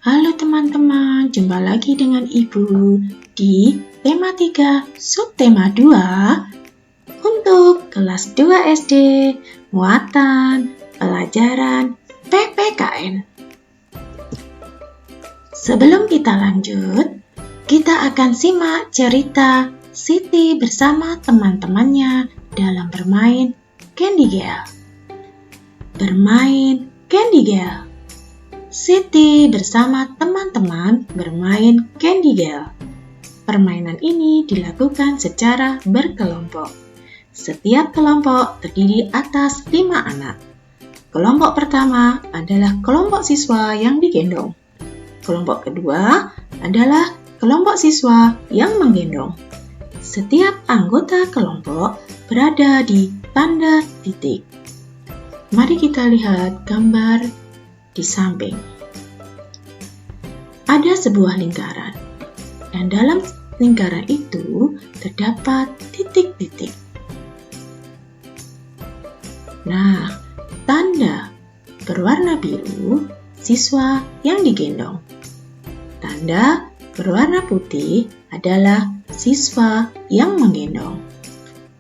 Halo teman-teman, jumpa lagi dengan Ibu di tema 3, subtema 2 untuk kelas 2 SD, muatan pelajaran PPKN. Sebelum kita lanjut, kita akan simak cerita Siti bersama teman-temannya dalam bermain Candy Girl. Bermain Candy Girl. Siti bersama teman-teman bermain Candy Girl. Permainan ini dilakukan secara berkelompok. Setiap kelompok terdiri atas 5 anak. Kelompok pertama adalah kelompok siswa yang digendong. Kelompok kedua adalah kelompok siswa yang menggendong. Setiap anggota kelompok berada di tanda titik. Mari kita lihat gambar di samping. Ada sebuah lingkaran, dan dalam lingkaran itu terdapat titik-titik. Nah, tanda berwarna biru siswa yang digendong. Tanda berwarna putih adalah siswa yang menggendong.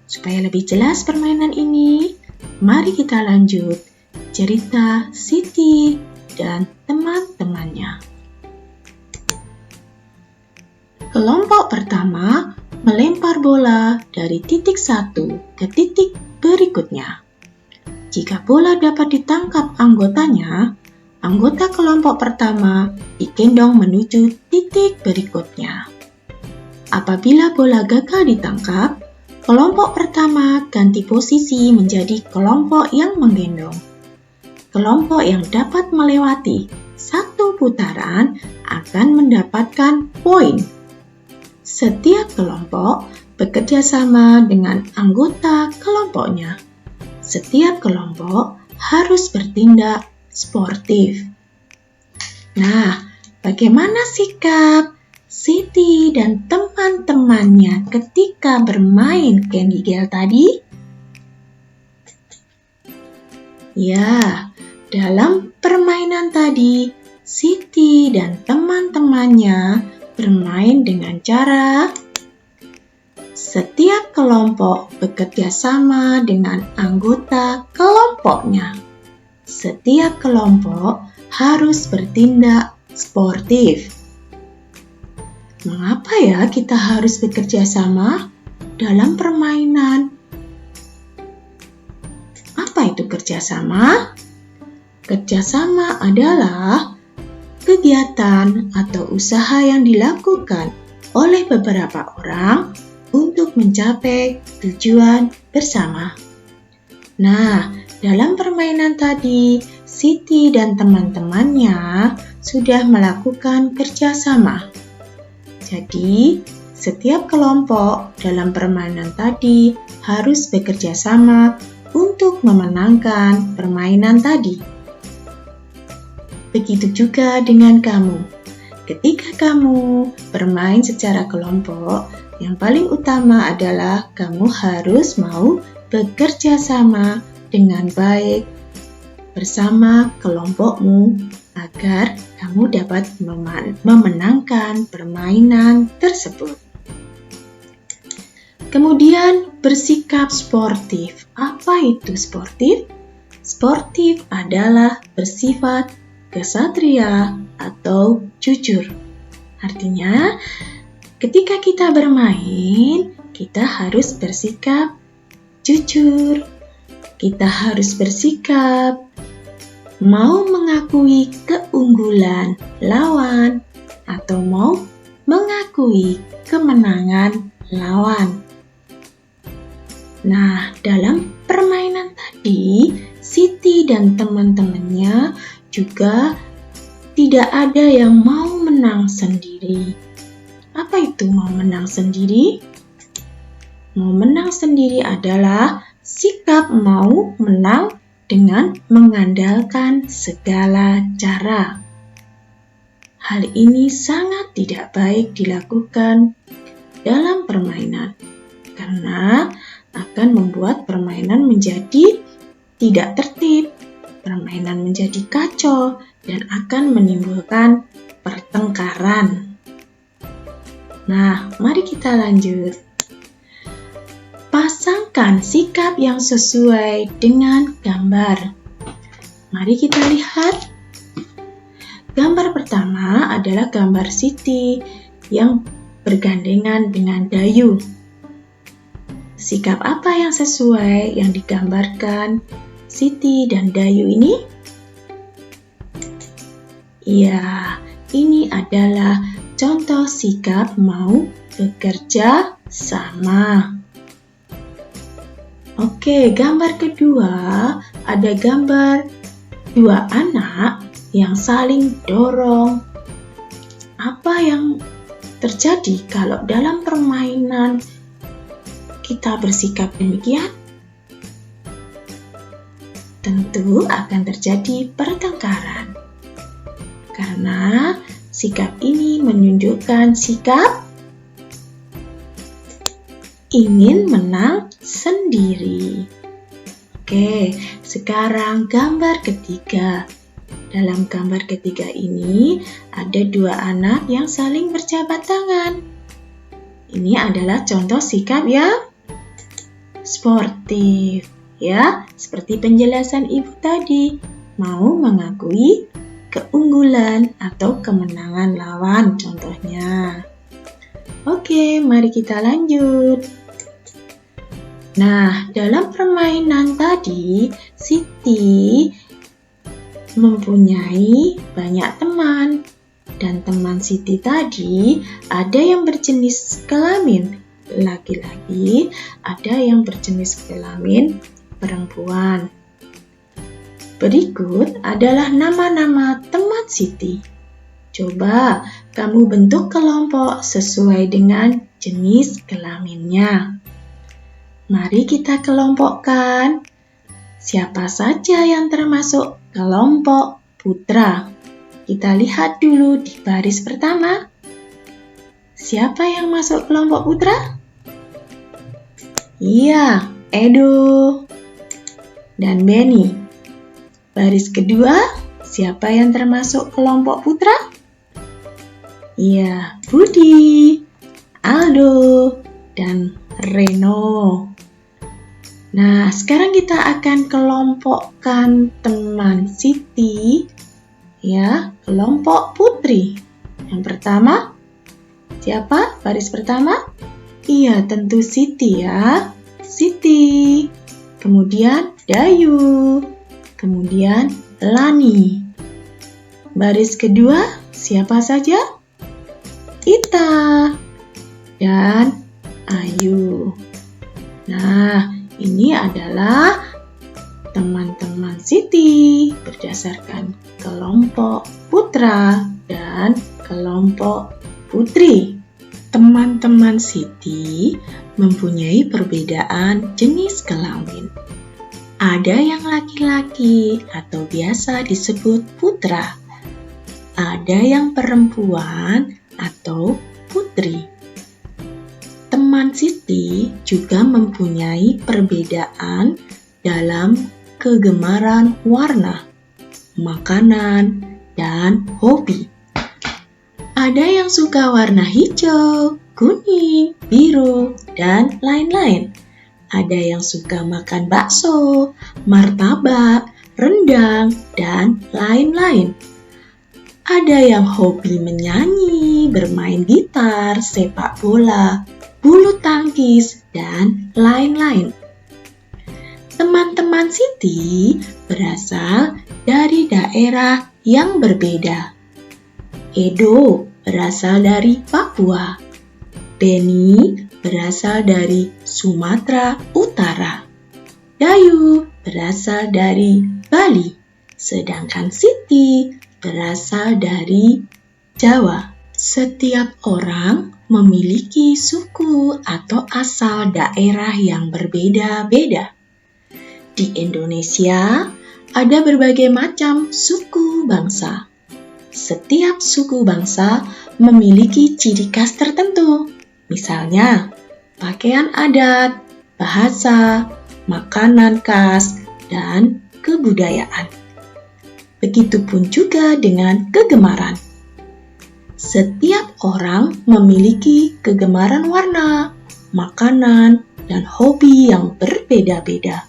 Supaya lebih jelas permainan ini, mari kita lanjut cerita Siti dan teman-temannya. Kelompok pertama melempar bola dari titik satu ke titik berikutnya. Jika bola dapat ditangkap anggotanya, anggota kelompok pertama digendong menuju titik berikutnya. Apabila bola gagal ditangkap, kelompok pertama ganti posisi menjadi kelompok yang menggendong. Kelompok yang dapat melewati satu putaran akan mendapatkan poin. Setiap kelompok bekerja sama dengan anggota kelompoknya. Setiap kelompok harus bertindak sportif. Nah, bagaimana sikap Siti dan teman-temannya ketika bermain Candy Girl tadi? Ya, dalam permainan tadi, Siti dan teman-temannya bermain dengan cara setiap kelompok bekerja sama dengan anggota kelompoknya. Setiap kelompok harus bertindak sportif. Mengapa ya kita harus bekerja sama dalam permainan? Apa itu kerjasama? Kerjasama adalah kegiatan atau usaha yang dilakukan oleh beberapa orang untuk mencapai tujuan bersama. Nah, dalam permainan tadi, Siti dan teman-temannya sudah melakukan kerjasama. Jadi, setiap kelompok dalam permainan tadi harus bekerja sama untuk memenangkan permainan tadi. Begitu juga dengan kamu. Ketika kamu bermain secara kelompok, yang paling utama adalah kamu harus mau bekerja sama dengan baik bersama kelompokmu agar kamu dapat memenangkan permainan tersebut. Kemudian bersikap sportif. Apa itu sportif? Sportif adalah bersifat kesatria atau jujur. Artinya, ketika kita bermain, kita harus bersikap jujur. Kita harus bersikap mau mengakui keunggulan lawan atau mau mengakui kemenangan lawan. Nah, dalam permainan tadi, Siti dan teman-temannya juga tidak ada yang mau menang sendiri. Apa itu mau menang sendiri? Mau menang sendiri adalah sikap mau menang dengan mengandalkan segala cara. Hal ini sangat tidak baik dilakukan dalam permainan, karena akan membuat permainan menjadi tidak tertib, permainan menjadi kacau, dan akan menimbulkan pertengkaran. Nah, mari kita lanjut. Pasangkan sikap yang sesuai dengan gambar. Mari kita lihat. Gambar pertama adalah gambar Siti yang bergandengan dengan Dayu. Sikap apa yang sesuai yang digambarkan Siti dan Dayu ini? Ya, ini adalah contoh sikap mau bekerja sama. Oke, gambar kedua ada gambar dua anak yang saling dorong. Apa yang terjadi kalau dalam permainan kita bersikap demikian? Tentu akan terjadi pertengkaran. Karena sikap ini menunjukkan sikap ingin menang sendiri. Oke, sekarang gambar ketiga. Dalam gambar ketiga ini ada dua anak yang saling berjabat tangan. Ini adalah contoh sikap yang sportif, ya, seperti penjelasan ibu tadi, mau mengakui keunggulan atau kemenangan lawan contohnya. Oke, mari kita lanjut. Nah, dalam permainan tadi, Siti mempunyai banyak teman. Dan teman Siti tadi ada yang berjenis kelamin laki-laki, ada yang berjenis kelamin perempuan. Berikut adalah nama-nama teman Siti. Coba kamu bentuk kelompok sesuai dengan jenis kelaminnya. Mari kita kelompokkan. Siapa saja yang termasuk kelompok putra? Kita lihat dulu di baris pertama. Siapa yang masuk kelompok putra? Iya, Edo dan Benny. Baris kedua, siapa yang termasuk kelompok putra? Iya, Budi, Aldo, dan Reno. Nah, sekarang kita akan kelompokkan teman Siti, ya, kelompok putri. Yang pertama, siapa? Baris pertama? Iya, tentu Siti ya. Siti. Kemudian Dayu. Kemudian Lani. Baris kedua, siapa saja? Ita dan Ayu. Nah, ini adalah teman-teman Siti berdasarkan kelompok putra dan kelompok putri. Teman-teman Siti mempunyai perbedaan jenis kelamin. Ada yang laki-laki atau biasa disebut putra. Ada yang perempuan atau putri. Teman Siti juga mempunyai perbedaan dalam kegemaran warna, makanan, dan hobi. Ada yang suka warna hijau, kuning, biru, dan lain-lain. Ada yang suka makan bakso, martabak, rendang, dan lain-lain. Ada yang hobi menyanyi, bermain gitar, sepak bola, bulu tangkis, dan lain-lain. Teman-teman Siti berasal dari daerah yang berbeda. Edo berasal dari Papua. Benny berasal dari Sumatera Utara. Dayu berasal dari Bali. Sedangkan Siti berasal dari Jawa. Setiap orang memiliki suku atau asal daerah yang berbeda-beda. Di Indonesia ada berbagai macam suku bangsa. Setiap suku bangsa memiliki ciri khas tertentu. Misalnya, pakaian adat, bahasa, makanan khas, dan kebudayaan. Begitupun juga dengan kegemaran. Setiap orang memiliki kegemaran warna, makanan, dan hobi yang berbeda-beda.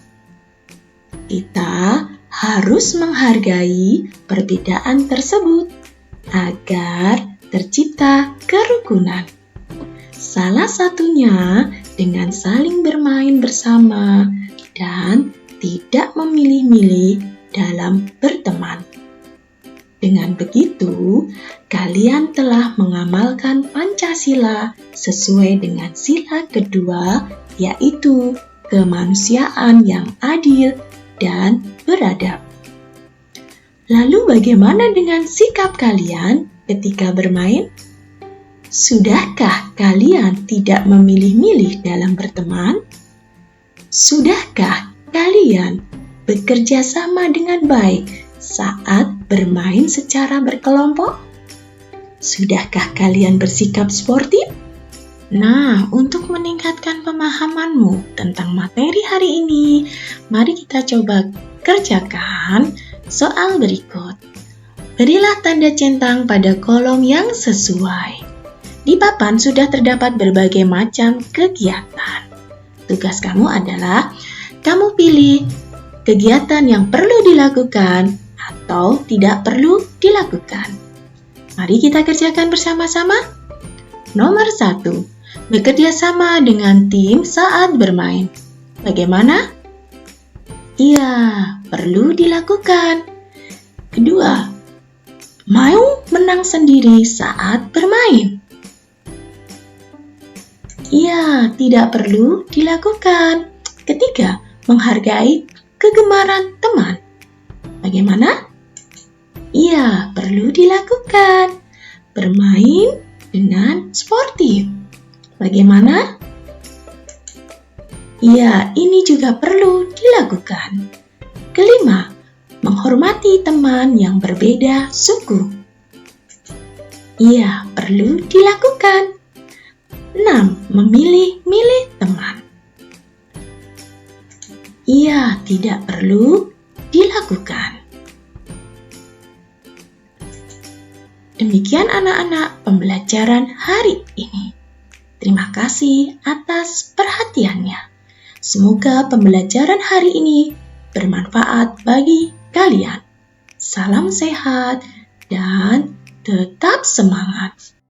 Kita harus menghargai perbedaan tersebut agar tercipta kerukunan. Salah satunya dengan saling bermain bersama dan tidak memilih-milih dalam berteman. Dengan begitu, kalian telah mengamalkan Pancasila sesuai dengan sila kedua, yaitu kemanusiaan yang adil dan beradab. Lalu bagaimana dengan sikap kalian ketika bermain? Sudahkah kalian tidak memilih-milih dalam berteman? Sudahkah kalian bekerja sama dengan baik saat bermain secara berkelompok? Sudahkah kalian bersikap sportif? Nah, untuk meningkatkan pemahamanmu tentang materi hari ini, mari kita coba kerjakan soal berikut. Berilah tanda centang pada kolom yang sesuai. Di papan sudah terdapat berbagai macam kegiatan. Tugas kamu adalah kamu pilih kegiatan yang perlu dilakukan atau tidak perlu dilakukan. Mari kita kerjakan bersama-sama. Nomor 1, bekerja sama dengan tim saat bermain. Bagaimana? Iya, perlu dilakukan. Kedua, mau menang sendiri saat bermain. Iya, tidak perlu dilakukan. Ketiga, menghargai kegemaran teman. Bagaimana? Iya, perlu dilakukan. Bermain dengan sportif. Bagaimana? Iya, ini juga perlu dilakukan. Kelima, menghormati teman yang berbeda suku. Iya, perlu dilakukan. 6. Memilih-milih teman. Iya, tidak perlu dilakukan. Demikian anak-anak pembelajaran hari ini. Terima kasih atas perhatiannya. Semoga pembelajaran hari ini bermanfaat bagi kalian. Salam sehat dan tetap semangat.